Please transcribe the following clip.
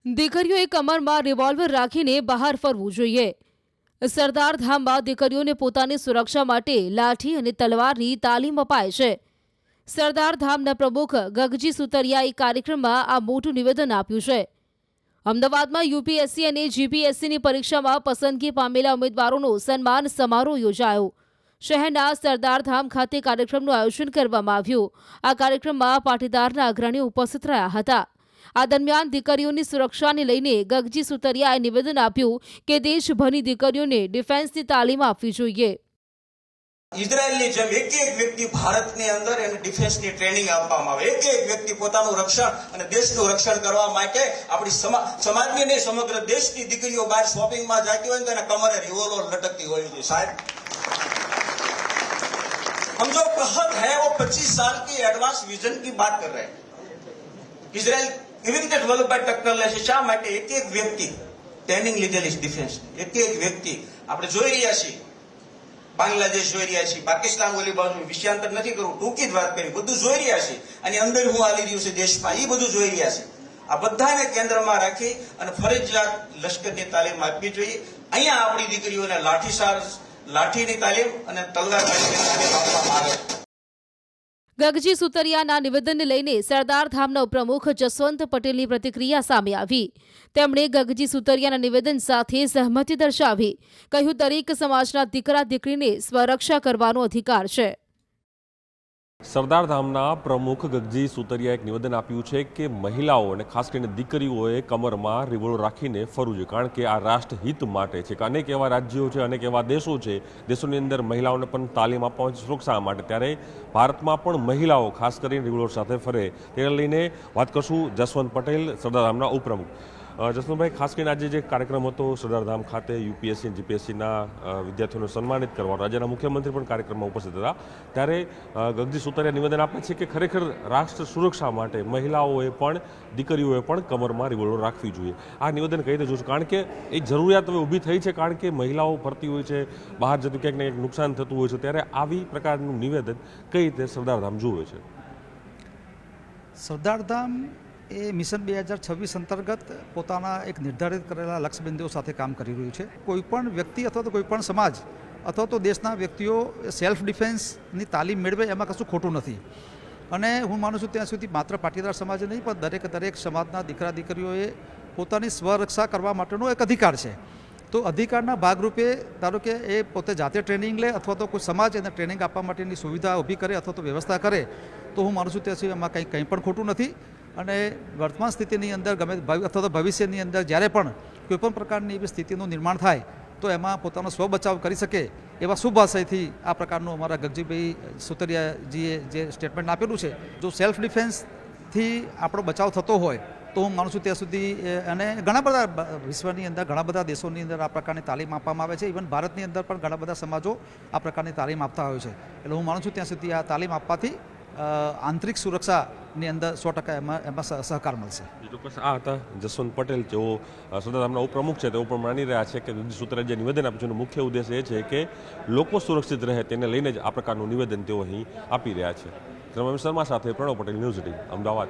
દીકરીઓએ કમરમાં revolver રાખીને બહાર ફરવું જોઈએ। સરદાર ધામમાં દીકરીઓને પોતાની સુરક્ષા માટે લાઠી અને તલવારની તાલીમ અપાય છે। સરદાર ધામના પ્રમુખ ગગજી સુતરિયાએ કાર્યક્રમમાં આ મોટું નિવેદન આપ્યું છે। અમદાવાદમાં યુપીએસસી અને જીપીએસસીની પરીક્ષામાં પસંદગી પામેલા ઉમેદવારોનો સન્માન સમારોહ યોજાયો। શહેરના સરદાર ધામ ખાતે કાર્યક્રમનું આયોજન કરવામાં આવ્યું। આ કાર્યક્રમમાં પાટીદારના અગ્રણીઓ ઉપસ્થિત રહ્યા હતા। આ દરમિયાન દીકરીઓની સુરક્ષાને લઈને ગગજી સુતરિયાએ નિવેદન આપ્યું કે દેશભરની દીકરીઓને ડિફેન્સની તાલીમ આપવી જોઈએ। ઇઝરાયલની જેમ એક વ્યક્તિ ભારતની અંદર એને ડિફેન્સની ટ્રેનિંગ આપવામાં આવે, એક વ્યક્તિ પોતાનું રક્ષણ અને દેશનું રક્ષણ કરવા માટે આપણી સમાજની નહીં સમગ્ર દેશની દીકરીઓ બહાર શોપિંગમાં જતી હોય તો એના કમરે રિવોલ્વર લટકતી હોય છે। સાહેબ, हम जो कहत है वो 25 साल की एडवांस विजन की बात कर रहे हैं। इजराइल એવી રીતે ડેવલપ બાય ટેકનોલોજી શા માટે એક વ્યક્તિ ટ્રેનિંગ લીધેલી છે ડિફેન્સ, એક વ્યક્તિ આપણે જોઈ રહ્યા છીએ, બાંગ્લાદેશ જોઈ રહ્યા છીએ, પાકિસ્તાન ઓલી બાજુ વિષયાંતર નથી કરવું, ટૂંકી જ વાત કરી, બધું જોઈ રહ્યા છીએ અને અંદર હું હાલી રહ્યું છે દેશમાં એ બધું જોઈ રહ્યા છે। આ બધાને કેન્દ્રમાં રાખી અને ફરજિયાત લશ્કરની તાલીમ આપવી જોઈએ। અહીંયા આપણી દીકરીઓને લાઠીની તાલીમ અને તલવારની તાલીમ આપવામાં આવે છે। ગગજી સુતરિયાના નિવેદનને લઈને સરદાર ધામના ઉપપ્રમુખ જસવંત પટેલની પ્રતિક્રિયા સામે આવી। તેમણે ગગજી સુતરિયાના નિવેદન સાથે સહમતિ દર્શાવી। કહ્યું, દરેક સમાજના દીકરા દીકરીને સ્વરક્ષા કરવાનો અધિકાર છે। સરદાર ધામના પ્રમુખ ગગજી સુતરિયાએ એક નિવેદન આપ્યું છે કે મહિલાઓ અને ખાસ કરીને દીકરીઓએ કમરમાં રિવોલ્વર રાખીને ફરવું જોઈએ, કારણ કે આ રાષ્ટ્રહિત માટે છે કે અનેક એવા રાજ્યો છે, અનેક એવા દેશો છે, દેશોની અંદર મહિલાઓને પણ તાલીમ આપવા સુરક્ષા માટે, ત્યારે ભારતમાં પણ મહિલાઓ ખાસ કરીને રિવોલ્વર સાથે ફરે તેને લઈને વાત કરશું જસવંત પટેલ, સરદાર ધામના ઉપપ્રમુખ। જસવંતભાઈ, ખાસ કરીને આજે જે કાર્યક્રમ હતો સરદાર ધામ ખાતે યુપીએસસી અને જીપીએસસીના વિદ્યાર્થીઓને સન્માનિત કરવા, રાજ્યના મુખ્યમંત્રી પણ કાર્યક્રમમાં ઉપસ્થિત હતા, ત્યારે ગગજી સુતરિયા નિવેદન આપે છે કે ખરેખર રાષ્ટ્ર સુરક્ષા માટે મહિલાઓએ પણ દીકરીઓએ પણ કમરમાં રિવોલ્વર રાખવી જોઈએ। આ નિવેદન કઈ રીતે જોશું, કારણ કે એ જરૂરિયાત હવે ઊભી થઈ છે, કારણ કે મહિલાઓ ફરતી હોય છે, બહાર જતું ક્યાંક ને ક્યાંક નુકસાન થતું હોય છે, ત્યારે આવી પ્રકારનું નિવેદન કઈ રીતે સરદાર ધામ જુએ છે? સરદાર ધામ એ મિશન 2026 અંતર્ગત પોતાના એક નિર્ધારિત કરેલા લક્ષ્યબિંદુઓ સાથે કામ કરી રહ્યું છે। કોઈપણ વ્યક્તિ અથવા તો કોઈપણ સમાજ અથવા તો દેશના વ્યક્તિઓ સેલ્ફ ડિફેન્સની તાલીમ મેળવે એમાં કશું ખોટું નથી। અને હું માનું છું ત્યાં સુધી માત્ર પાટીદાર સમાજ નહીં પણ દરેક સમાજના દીકરા દીકરીઓએ પોતાની સ્વરક્ષા કરવા માટેનો એક અધિકાર છે। તો અધિકારના ભાગરૂપે ધારો કે એ પોતે જાતે ટ્રેનિંગ લે અથવા તો કોઈ સમાજ એને ટ્રેનિંગ આપવા માટેની સુવિધા ઊભી કરે અથવા તો વ્યવસ્થા કરે, તો હું માનું છું ત્યાં સુધી એમાં કંઈ પણ ખોટું નથી। અને વર્તમાન સ્થિતિની અંદર ગમે અથવા તો ભવિષ્યની અંદર જ્યારે પણ કોઈપણ પ્રકારની એવી સ્થિતિનું નિર્માણ થાય તો એમાં પોતાનો સ્વબચાવ કરી શકે એવા શુભ આશયથી આ પ્રકારનું અમારા ગગજીભાઈ સુતરિયાજીએ જે સ્ટેટમેન્ટ આપેલું છે, જો સેલ્ફ ડિફેન્સથી આપણો બચાવ થતો હોય તો હું માનું છું ત્યાં સુધી, અને ઘણા બધા વિશ્વની અંદર ઘણા બધા દેશોની અંદર આ પ્રકારની તાલીમ આપવામાં આવે છે। ઇવન ભારતની અંદર પણ ઘણા બધા સમાજો આ પ્રકારની તાલીમ આપતા હોય છે। એટલે હું માનું છું ત્યાં સુધી આ તાલીમ આપવાથી આંતરિક સુરક્ષાની અંદર 100% એમાં સહકાર મળશે। ચોક્કસ આ હતા જસવંત પટેલ, જેઓ સરદાર ધામના ઉપપ્રમુખ છે, તેઓ પણ માની રહ્યા છે કે ગગજી સુતરિયાએ જે નિવેદન આપ્યું છે એનો મુખ્ય ઉદ્દેશ એ છે કે લોકો સુરક્ષિત રહે, તેને લઈને જ આ પ્રકારનું નિવેદન તેઓ અહીં આપી રહ્યા છે। શર્મા સાથે પ્રણવ પટેલ, ન્યૂઝ 18 અમદાવાદ।